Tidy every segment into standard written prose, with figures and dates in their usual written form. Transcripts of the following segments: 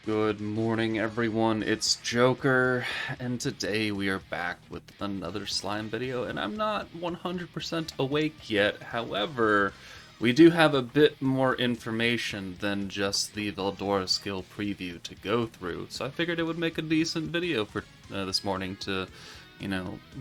Good morning, everyone. It's Joker, and today we are back with another slime video, and I'm not 100% awake yet. However, we do have a bit more information than just the Veldora skill preview to go through, so I figured it would make a decent video for this morning to,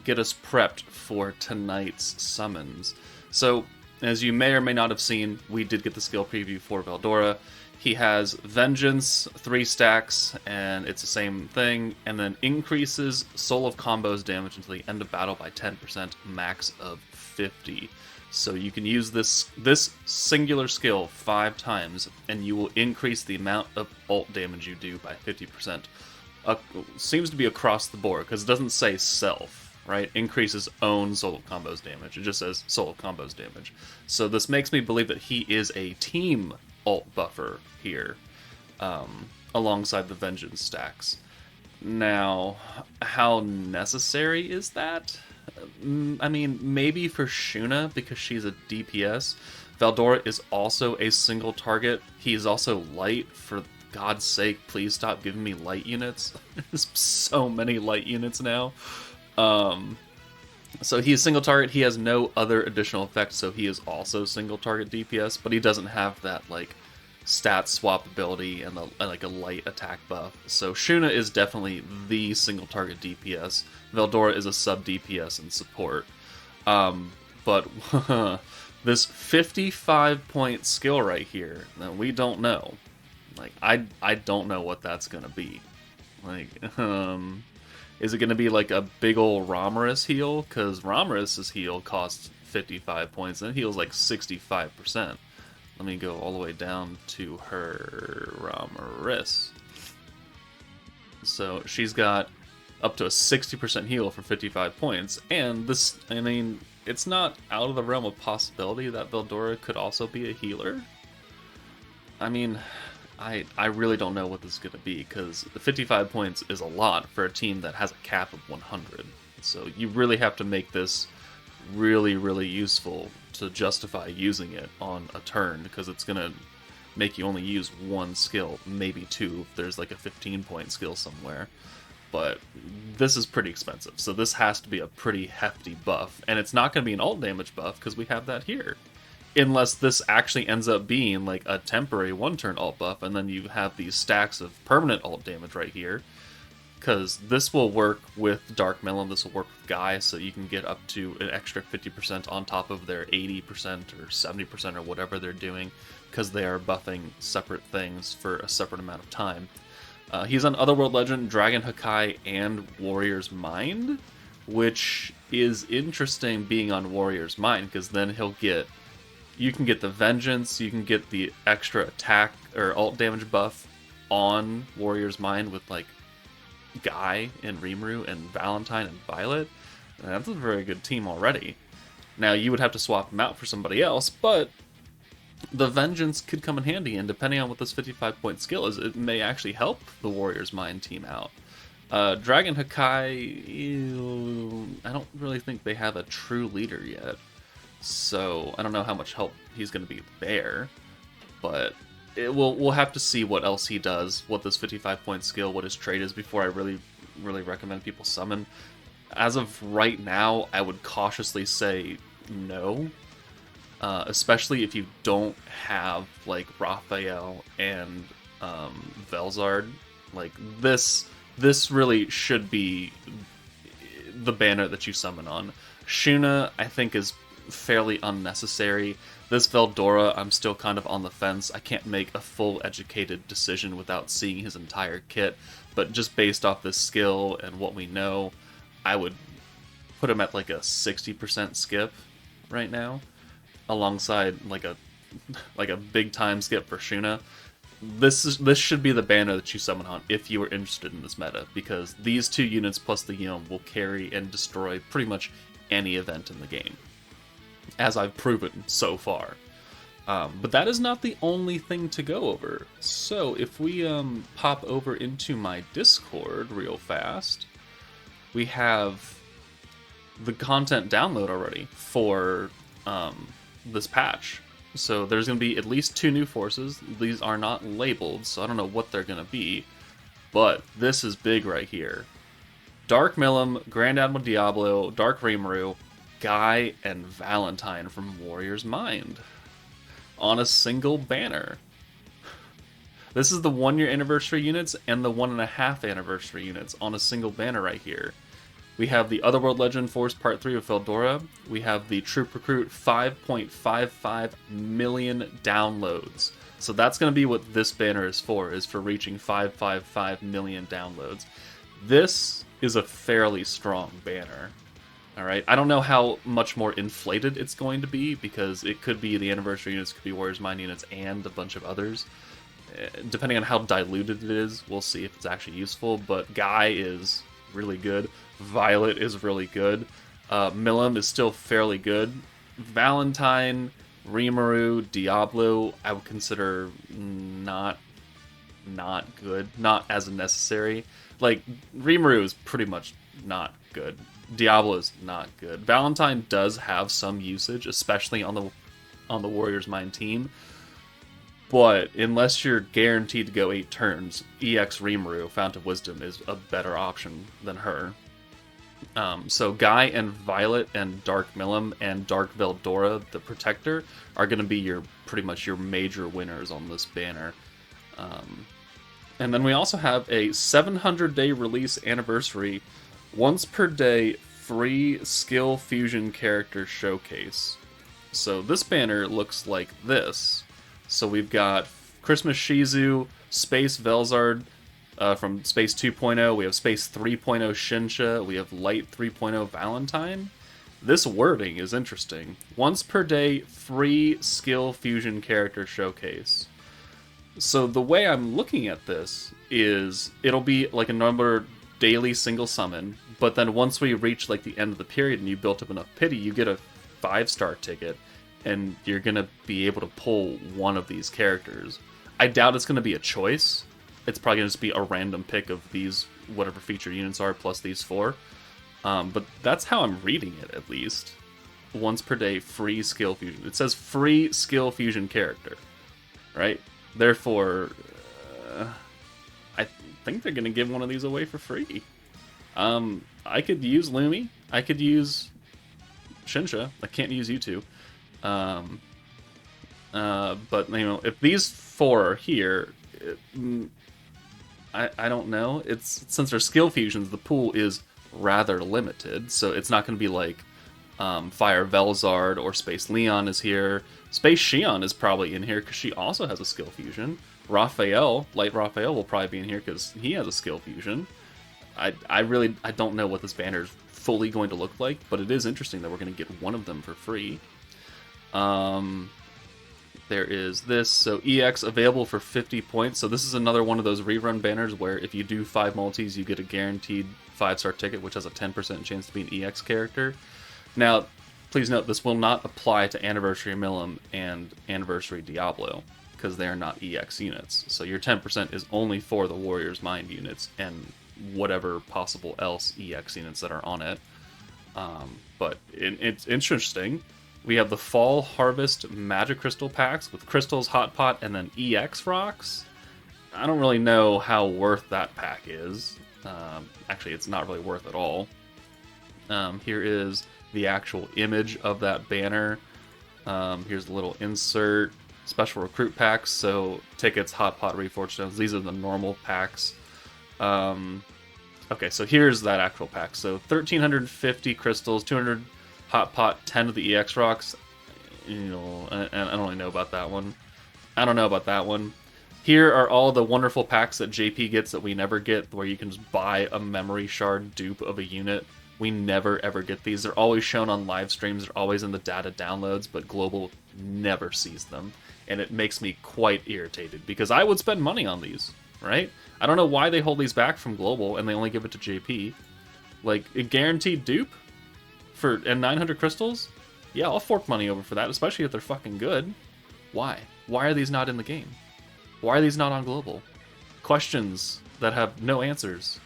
get us prepped for tonight's summons. So, as you may or may not have seen, we did get the skill preview for Veldora. He has Vengeance, 3 stacks, and it's the same thing, and then increases Soul of Combos damage until the end of battle by 10%, max of 50. So you can use this singular skill 5 times, and you will increase the amount of ult damage you do by 50%. Seems to be across the board, because it doesn't say self, right? Increases own Soul of Combos damage. It just says Soul of Combos damage. So this makes me believe that he is a team ult buffer here, alongside the Vengeance stacks. Now, how necessary is that? I mean, maybe for Shuna, because she's a DPS. Veldora is also a single target. He is also light. For God's sake, please stop giving me light units. There's so many light units now. So he's single target. He has no other additional effects, so he is also single target DPS, but he doesn't have that like stat swap ability and like a light attack buff. So Shuna is definitely the single target DPS. Veldora is a sub DPS and support. But this 55 point skill right here, we don't know. Like I don't know what that's gonna be. Like is it going to be like a big ol' Romerus heal? Because Romerus' heal costs 55 points and it heals like 65%. Let me go all the way down to her Romerus. So she's got up to a 60% heal for 55 points. And this, I mean, it's not out of the realm of possibility that Veldora could also be a healer. I mean, I really don't know what this is going to be, because 55 points is a lot for a team that has a cap of 100. So you really have to make this really, really useful to justify using it on a turn, because it's going to make you only use one skill, maybe two, if there's like a 15-point skill somewhere. But this is pretty expensive, so this has to be a pretty hefty buff, and it's not going to be an ult damage buff, because we have that here. Unless this actually ends up being like a temporary one-turn ult buff, and then you have these stacks of permanent ult damage right here. Because this will work with Dark Melon, this will work with Guy, so you can get up to an extra 50% on top of their 80% or 70% or whatever they're doing, because they are buffing separate things for a separate amount of time. He's on Otherworld Legend, Dragon Hakai, and Warrior's Mind, which is interesting being on Warrior's Mind, because then you can get the Vengeance, you can get the extra attack or ult damage buff on Warrior's Mind with like Guy and Rimuru and Valentine and Violet. And that's a very good team already. Now you would have to swap them out for somebody else, but the Vengeance could come in handy, and depending on what this 55-point skill is, it may actually help the Warrior's Mind team out. Dragon Hakai, I don't really think they have a true leader yet. So I don't know how much help he's going to be there, but we'll have to see what else he does, what this 55-point skill, what his trait is, before I really recommend people summon. As of right now, I would cautiously say no, especially if you don't have like Raphael and Velzard. Like this really should be the banner that you summon on. Shuna, I think, is fairly unnecessary. This Veldora, I'm still kind of on the fence. I can't make a full educated decision without seeing his entire kit, but just based off this skill and what we know, I would put him at like a 60% skip right now, alongside like a big time skip for Shuna. This should be the banner that you summon on if you are interested in this meta, because these two units plus the Yum will carry and destroy pretty much any event in the game, as I've proven so far. But that is not the only thing to go over. So if we pop over into my Discord real fast, we have the content download already for this patch. So there's going to be at least 2 new forces. These are not labeled, so I don't know what they're going to be. but this is big right here. Dark Milim, Grand Admiral Diablo, Dark Rimuru, Guy, and Valentine from Warrior's Mind on a single banner. This is the 1-year anniversary units and the 1.5 anniversary units on a single banner right here. We have the Otherworld Legend Force Part 3 of Veldora. We have the Troop Recruit 5.55 million downloads. So that's going to be what this banner is for reaching 555 million downloads. This is a fairly strong banner. Alright, I don't know how much more inflated it's going to be, because it could be the anniversary units, could be Warriors Mind units, and a bunch of others. Depending on how diluted it is, we'll see if it's actually useful, but Guy is really good. Violet is really good. Milim is still fairly good. Valentine, Rimuru, Diablo, I would consider not good. Not as necessary. Like, Rimuru is pretty much not good. Diablo is not good. Valentine does have some usage, especially on the Warriors Mind team. But unless you're guaranteed to go 8 turns, EX Rimuru, Fount of Wisdom, is a better option than her. So Guy and Violet and Dark Milim and Dark Veldora, the Protector, are going to be pretty much your major winners on this banner. And then we also have a 700-day release anniversary, once per day free skill fusion character showcase. So this banner looks like this. So we've got Christmas Shizu, Space Velzard from Space 2.0, we have Space 3.0 Shinsha, we have Light 3.0 Valentine. This wording is interesting. Once per day, free skill fusion character showcase. So the way I'm looking at this is it'll be like a number daily single summon, but then once we reach like the end of the period and you built up enough pity, you get a 5-star ticket. And you're going to be able to pull one of these characters. I doubt it's going to be a choice. It's probably going to just be a random pick of these, whatever feature units are, plus these 4. But that's how I'm reading it, at least. Once per day, free skill fusion. It says free skill fusion character, right? Therefore, I think they're going to give one of these away for free. I could use Lumi. I could use Shinsha. I can't use you two. But you know, if these 4 are here, I don't know. It's since they're skill fusions, the pool is rather limited, so it's not going to be like Fire Velzard or Space Leon is here. Space Xion is probably in here because she also has a skill fusion. Light Raphael will probably be in here because he has a skill fusion. I don't know what this banner is fully going to look like, but it is interesting that we're going to get one of them for free. There is this, so EX available for 50 points. So this is another one of those rerun banners where if you do 5 multis, you get a guaranteed 5-star ticket, which has a 10% chance to be an EX character. Now, please note, this will not apply to Anniversary Milim and Anniversary Diablo, because they are not EX units. So your 10% is only for the Warrior's Mind units and whatever possible else EX units that are on it. But it's interesting. We have the Fall Harvest Magic Crystal packs with Crystals, Hot Pot, and then EX Rocks. I don't really know how worth that pack is. Actually, it's not really worth at all. Here is the actual image of that banner. Here's a little insert. Special recruit packs, so tickets, Hot Pot, Reforged Stones. These are the normal packs. Okay, so here's that actual pack. So 1,350 crystals, 200 Hot Pot, 10 of the EX Rocks. You know, I don't really know about that one. I don't know about that one. Here are all the wonderful packs that JP gets that we never get, where you can just buy a memory shard dupe of a unit. We never ever get these. They're always shown on live streams. They're always in the data downloads, but Global never sees them. And it makes me quite irritated, because I would spend money on these, right? I don't know why they hold these back from Global and they only give it to JP. Like, a guaranteed dupe and 900 crystals? Yeah, I'll fork money over for that, especially if they're fucking good. Why? Why are these not in the game? Why are these not on Global? Questions that have no answers.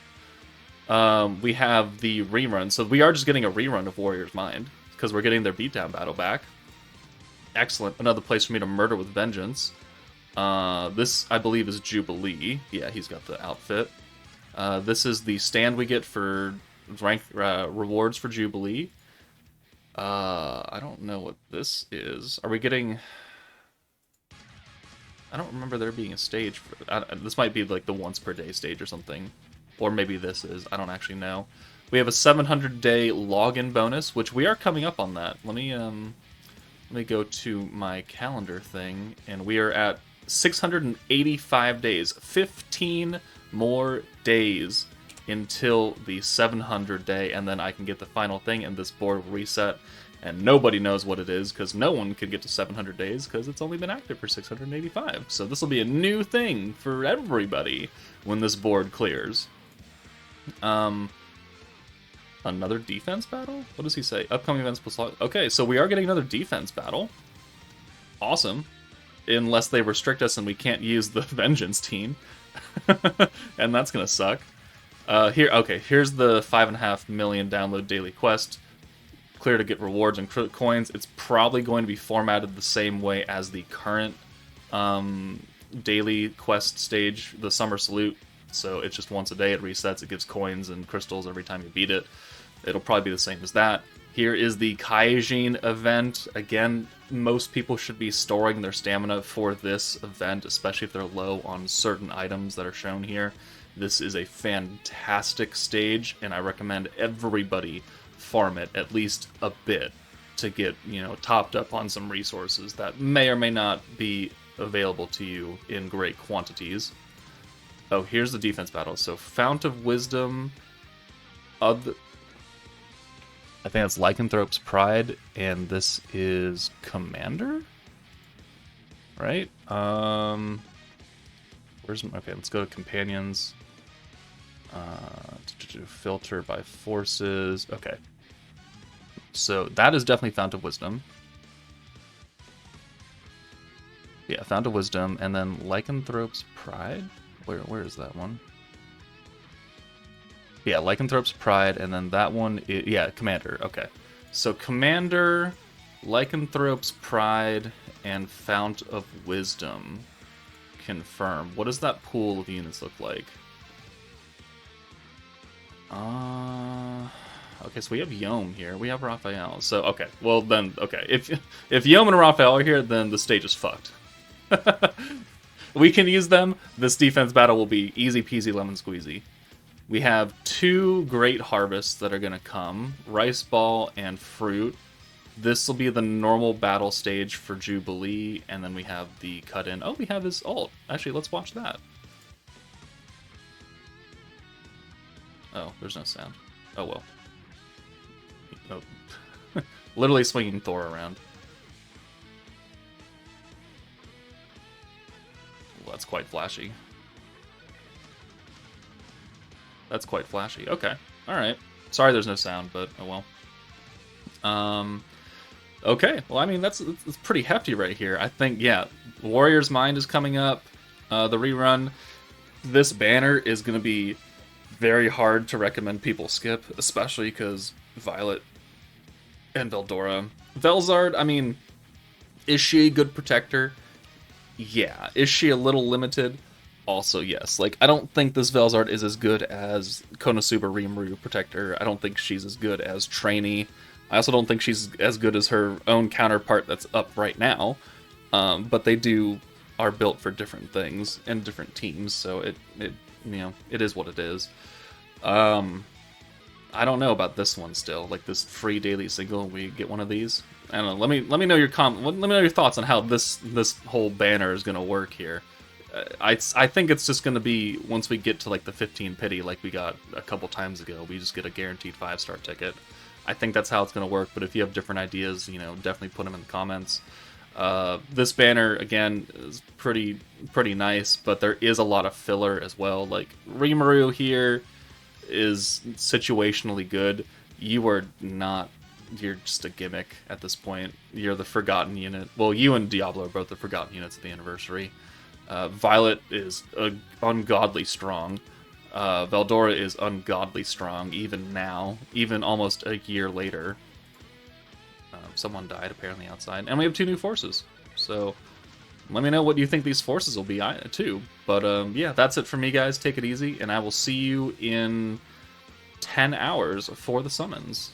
We have the rerun. So we are just getting a rerun of Warrior's Mind, because we're getting their beatdown battle back. Excellent. Another place for me to murder with vengeance. This, I believe, is Jubilee. Yeah, he's got the outfit. This is the stand we get for rank rewards for Jubilee. I don't know what this is. Are we getting... I don't remember there being a stage. This might be like the once per day stage or something. Or maybe this is. I don't actually know. We have a 700-day login bonus, which we are coming up on that. Let me go to my calendar thing, and we are at 685 days. 15 more days until the 700 day, and then I can get the final thing, and this board will reset. And nobody knows what it is, because no one can get to 700 days, because it's only been active for 685. So this will be a new thing for everybody when this board clears. Another defense battle? What does he say? Upcoming events plus log. Okay, so we are getting another defense battle. Awesome. Unless they restrict us and we can't use the Vengeance team. And that's gonna suck. Here's the 5.5 million download daily quest. Clear to get rewards and coins. It's probably going to be formatted the same way as the current daily quest stage, the Summer Salute. So it's just once a day, it resets, it gives coins and crystals every time you beat it. It'll probably be the same as that. Here is the Kaijin event. Again, most people should be storing their stamina for this event, especially if they're low on certain items that are shown here. This is a fantastic stage, and I recommend everybody farm it at least a bit to get, topped up on some resources that may or may not be available to you in great quantities. Oh, here's the defense battle. So, Fount of Wisdom, I think that's Lycanthrope's Pride, and this is Commander? Right? Okay, let's go to Companions. Filter by forces. Okay. So, that is definitely Fount of Wisdom. Yeah, Fount of Wisdom, and then Lycanthrope's Pride? Where is that one? Yeah, Lycanthrope's Pride, and then that one is, Commander. Okay. So Commander, Lycanthrope's Pride, and Fount of Wisdom. Confirm. What does that pool of units look like? Okay, so we have Yom here. We have Raphael. So, okay. Well, then, okay. If Yom and Raphael are here, then the stage is fucked. We can use them. This defense battle will be easy peasy lemon squeezy. We have 2 great harvests that are going to come. Rice Ball and Fruit. This will be the normal battle stage for Jubilee. And then we have the cut-in. Oh, we have his ult. Actually, let's watch that. Oh, there's no sound. Oh, well. Oh. Literally swinging Thor around. Well, that's quite flashy. That's quite flashy. Okay. Alright. Sorry there's no sound, but oh well. Okay. Well, I mean, that's pretty hefty right here. I think, yeah, Warrior's Mind is coming up. The rerun. This banner is going to be very hard to recommend people skip, especially because Violet and Veldora. Velzard, I mean, is she a good protector? Yeah. Is she a little limited? Also, yes. Like, I don't think this Velzard is as good as Konosuba Rimuru Protector. I don't think she's as good as Trainee. I also don't think she's as good as her own counterpart that's up right now. But they are built for different things and different teams, so it is what it is. I don't know about this one still. Like this free daily single, we get one of these. I don't know. Let me know your let me know your thoughts on how this whole banner is gonna work here. I think it's just gonna be once we get to like the 15 pity, like we got a couple times ago, we just get a guaranteed 5-star ticket. I think that's how it's gonna work. But if you have different ideas, definitely put them in the comments. This banner again is pretty nice, but there is a lot of filler as well. Like Rimuru here is situationally good. You are not. You're just a gimmick at this point. You're the forgotten unit. Well, you and Diablo are both the forgotten units at the anniversary. Violet is ungodly strong. Veldora is ungodly strong, even now, even almost a year later. Someone died apparently outside, and we have 2 new forces. So, let me know what you think these forces will be, too. But yeah, that's it for me, guys. Take it easy, and I will see you in 10 hours for the summons.